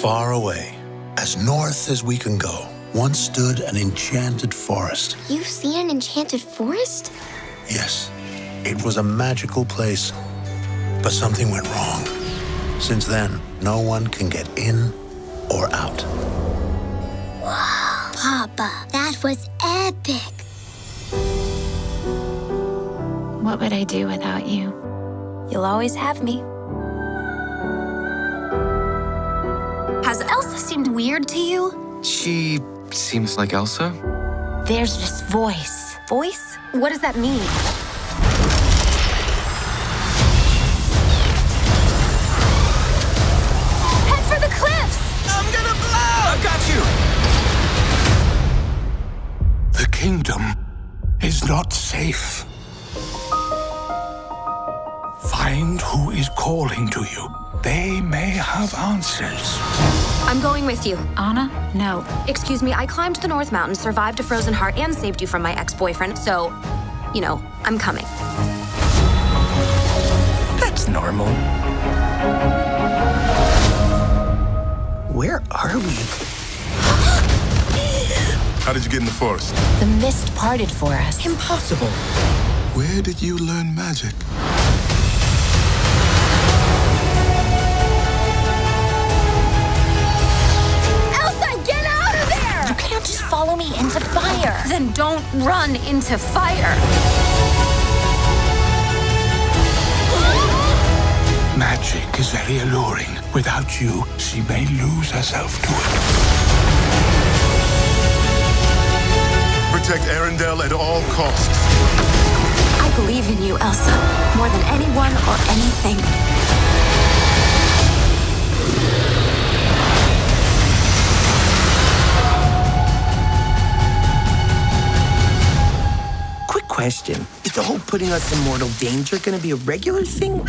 Far away, as north as we can go, once stood an enchanted forest. You've seen an enchanted forest? Yes, it was a magical place. But something went wrong. Since then, no one can get in or out. Wow, Papa, that was epic. What would I do without you? You'll always have me. Has Elsa seemed weird to you? She seems like Elsa. There's this voice. Voice? What does that mean? Head for the cliffs! I'm gonna blow! I've got you! The kingdom is not safe. Find who is calling to you. They may have answers. I'm going with you. Anna? No. Excuse me, I climbed the North Mountain, survived a frozen heart, and saved you from my ex-boyfriend, so, you know, I'm coming. That's normal. Where are we? How did you get in the forest? The mist parted for us. Impossible. Where did you learn magic? Follow me into fire. Then don't run into fire. Magic is very alluring. Without you, she may lose herself to it. Protect Arendelle at all costs. I believe in you, Elsa, more than anyone or anything. Question. Is the whole putting us in mortal danger gonna be a regular thing?